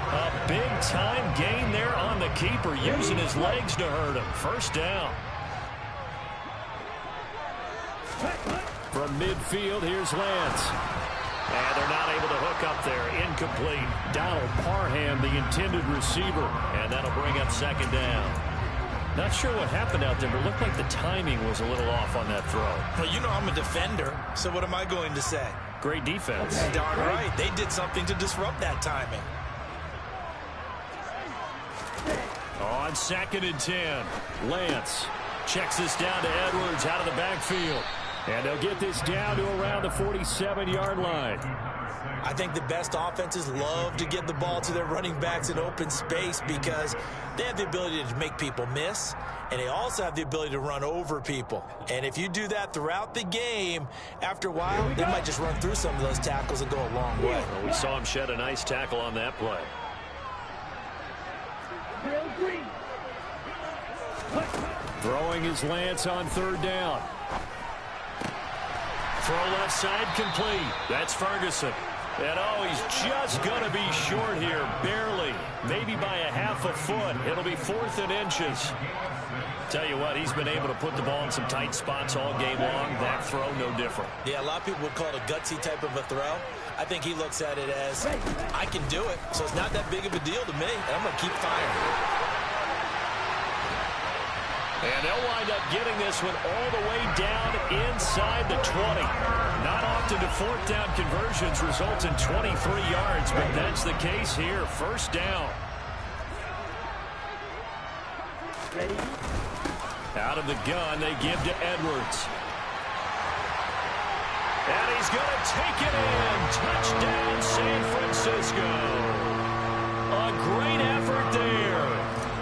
A big-time gain there on the keeper, using his legs to hurt him. 1st down. From midfield, here's Lance. And they're not able to hook up there. Incomplete. Donald Parham, the intended receiver. And that'll bring up 2nd down. Not sure what happened out there, but it looked like the timing was a little off on that throw. Well, you know I'm a defender, so what am I going to say? Great defense. Darn right. They did something to disrupt that timing. On 2nd and 10, Lance checks this down to Edwards out of the backfield. And they'll get this down to around the 47-yard line. I think the best offenses love to get the ball to their running backs in open space because they have the ability to make people miss, and they also have the ability to run over people. And if you do that throughout the game, after a while, they might just run through some of those tackles and go a long way. Well, we saw him shed a nice tackle on that play. Throwing his Lance on 3rd down. Throw left side complete. That's Ferguson. And oh, he's just going to be short here, barely. Maybe by a half a foot. It'll be 4th and inches. Tell you what, he's been able to put the ball in some tight spots all game long. That throw, no different. Yeah, a lot of people would call it a gutsy type of a throw. I think he looks at it as, I can do it, so it's not that big of a deal to me, and I'm going to keep firing. And they'll wind up getting this one all the way down inside the 20. Not often do 4th down conversions result in 23 yards, but that's the case here. 1st down. Out of the gun, they give to Edwards. And he's going to take it in. Touchdown, San Francisco. A great effort there.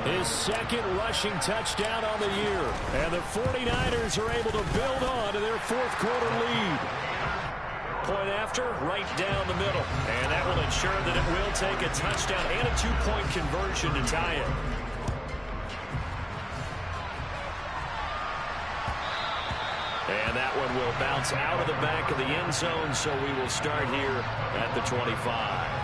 His 2nd rushing touchdown on the year. And the 49ers are able to build on to their 4th quarter lead. Point after, right down the middle. And that will ensure that it will take a touchdown and a 2-point conversion to tie it. And that one will bounce out of the back of the end zone, so we will start here at the 25.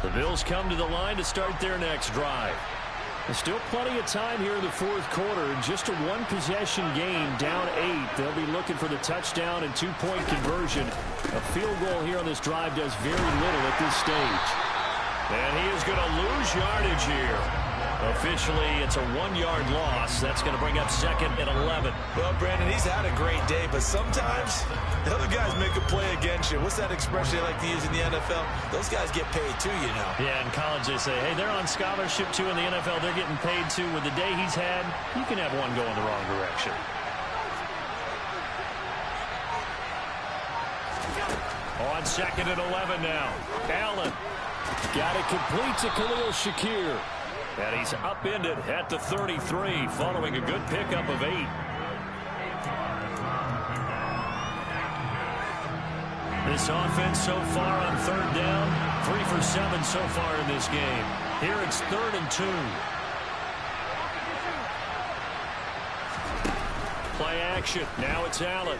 The Bills come to the line to start their next drive. There's still plenty of time here in the 4th quarter. Just a 1-possession game, down 8. They'll be looking for the touchdown and 2-point conversion. A field goal here on this drive does very little at this stage. And he is going to lose yardage here. Officially, it's a 1-yard loss. That's going to bring up 2nd and 11. Well, Brandon, he's had a great day, but sometimes the other guys make a play against you. What's that expression they like to use in the NFL? Those guys get paid too, you know. Yeah, in college they say, hey, they're on scholarship too. In the NFL, they're getting paid too. With the day he's had, you can have one going the wrong direction. On 2nd and 11 now. Allen got it complete to Khalil Shakir. And he's upended at the 33 following a good pickup of 8. This offense so far on 3rd down, 3 for 7 so far in this game. Here it's 3rd and 2. Play action. Now it's Allen.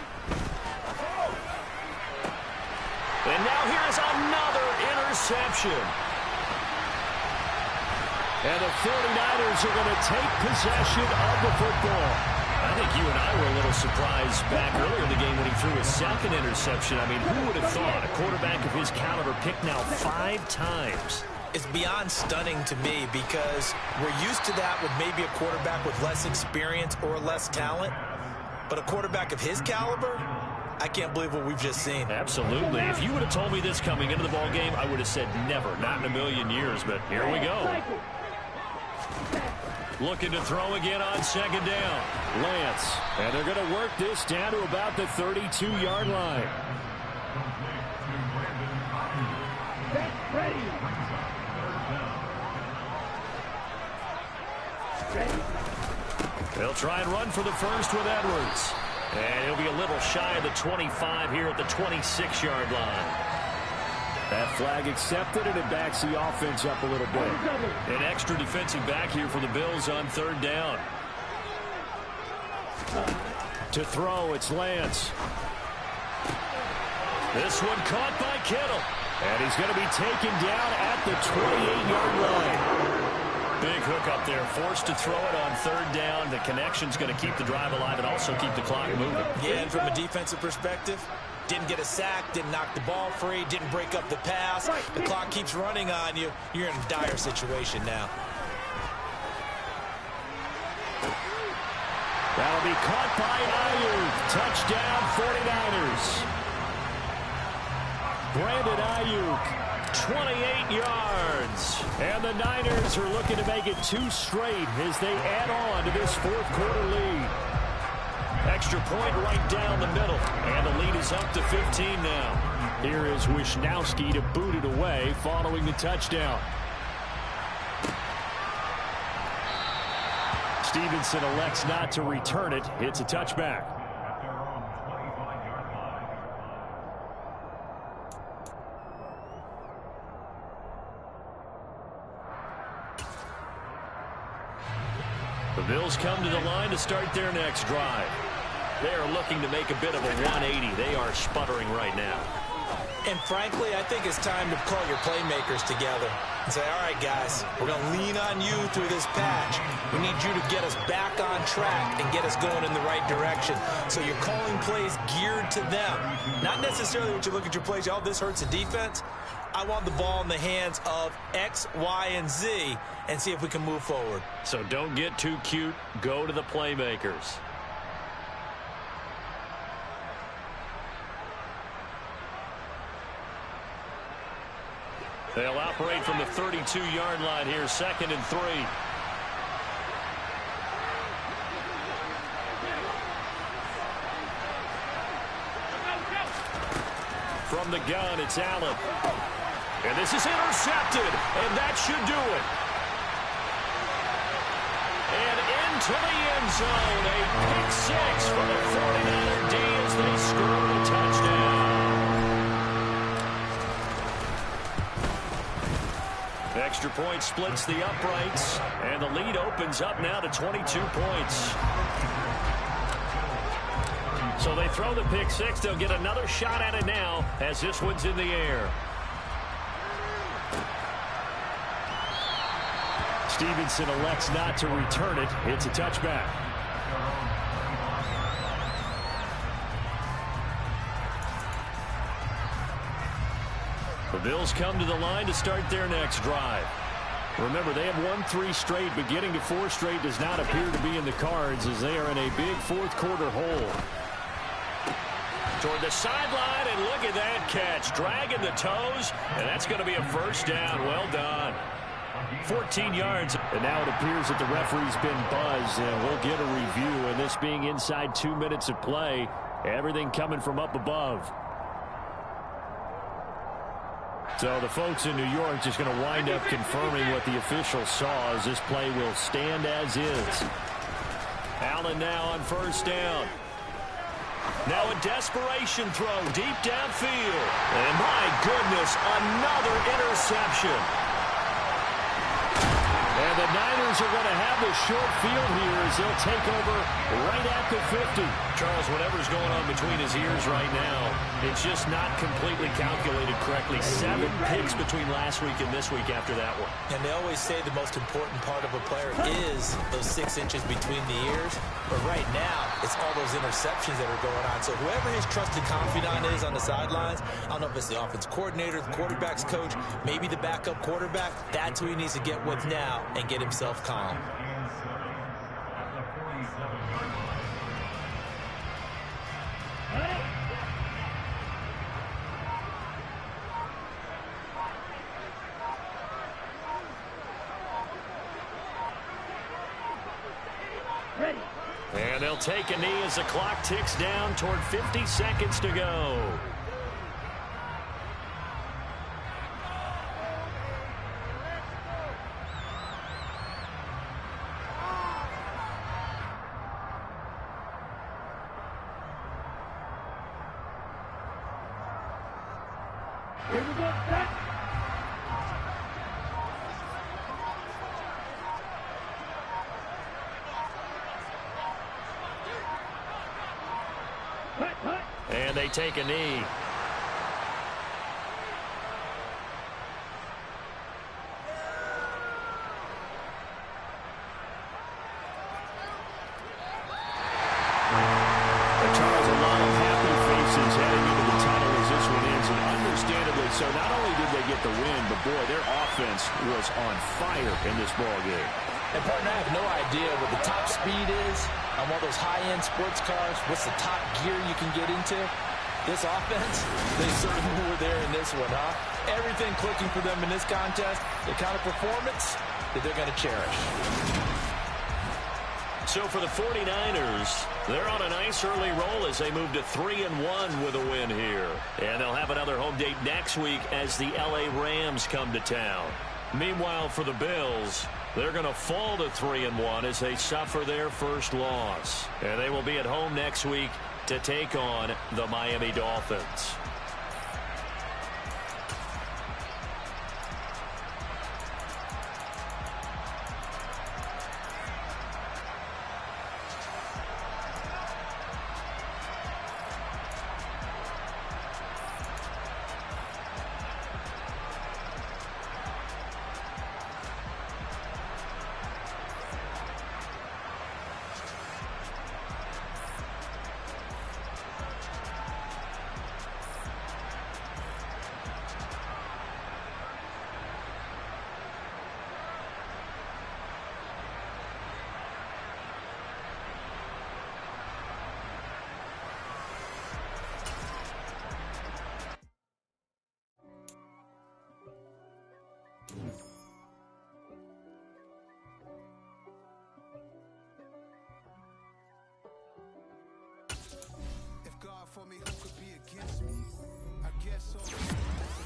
And now here's another interception. And the 49ers are going to take possession of the football. I think you and I were a little surprised back earlier in the game when he threw his 2nd interception. I mean, who would have thought a quarterback of his caliber picked now 5 times? It's beyond stunning to me because we're used to that with maybe a quarterback with less experience or less talent. But a quarterback of his caliber, I can't believe what we've just seen. Absolutely. If you would have told me this coming into the ball game, I would have said never, not in a million years. But here we go. Looking to throw again on 2nd down. Lance. And they're going to work this down to about the 32-yard line. They'll try and run for the first with Edwards. And he'll be a little shy of the 25 here at the 26-yard line. That flag accepted, and it backs the offense up a little bit. An extra defensive back here for the Bills on 3rd down. To throw, it's Lance. This one caught by Kittle. And he's going to be taken down at the 28-yard line. Big hook up there, forced to throw it on third down. The connection's going to keep the drive alive and also keep the clock moving. Yeah, and from a defensive perspective, didn't get a sack, didn't knock the ball free, didn't break up the pass. The clock keeps running on you. You're in a dire situation now. That'll be caught by Ayuk. Touchdown 49ers. Brandon Ayuk. 28 yards. And the Niners are looking to make it 2 straight as they add on to this fourth quarter lead. Extra point right down the middle. And the lead is up to 15 now. Here is Wisnowski to boot it away following the touchdown. Stevenson elects not to return it. It's a touchback. The Bills come to the line to start their next drive. They are looking to make a bit of a 180. They are sputtering right now. And frankly, I think it's time to call your playmakers together and say, all right, guys, we're going to lean on you through this patch. We need you to get us back on track and get us going in the right direction. So you're calling plays geared to them. Not necessarily what you look at your plays, oh, this hurts the defense. I want the ball in the hands of X, Y, and Z and see if we can move forward. So don't get too cute. Go to the playmakers. They'll operate from the 32-yard line here, 2nd and 3. From the gun, it's Allen. And this is intercepted, and that should do it. And into the end zone, a pick 6 for the 49er D as they score a touchdown. Extra point splits the uprights, and the lead opens up now to 22 points. So they throw the pick 6. They'll get another shot at it now as this one's in the air. Stevenson elects not to return it. It's a touchback. The Bills come to the line to start their next drive. Remember, they have won 3 straight, but getting to 4 straight does not appear to be in the cards as they are in a big fourth quarter hole. Toward the sideline, and look at that catch. Dragging the toes, and that's going to be a first down. Well done. 14 yards, and now it appears that the referee's been buzzed, and we'll get a review, and this being inside 2 minutes of play, everything coming from up above. So the folks in New York just going to wind up confirming what the official saw as this play will stand as is. Allen now on first down. Now a desperation throw deep downfield. And my goodness, another interception. And the Niners are going to have the short field here as they'll take over right at the 50. Charles, whatever's going on between his ears right now, it's just not completely calculated correctly. 7 picks between last week and this week after that one. And they always say the most important part of a player is those 6 inches between the ears. But right now, it's all those interceptions that are going on. So whoever his trusted confidant is on the sidelines, I don't know if it's the offense coordinator, the quarterback's coach, maybe the backup quarterback, that's who he needs to get with now and get himself calm. Ready. And they'll take a knee as the clock ticks down toward 50 seconds to go. Here we go. Set. And they take a knee. get the win, but boy, their offense was on fire in this ball game. And partner, I have no idea what the top speed is on one of those high-end sports cars. What's the top gear you can get into? This offense, they certainly were there in this one, huh? Everything clicking for them in this contest, the kind of performance that they're going to cherish. So for the 49ers, they're on a nice early roll as they move to 3-1 with a win here. And they'll have another home date next week as the LA Rams come to town. Meanwhile, for the Bills, they're going to fall to 3-1 as they suffer their first loss. And they will be at home next week to take on the Miami Dolphins. If God for me,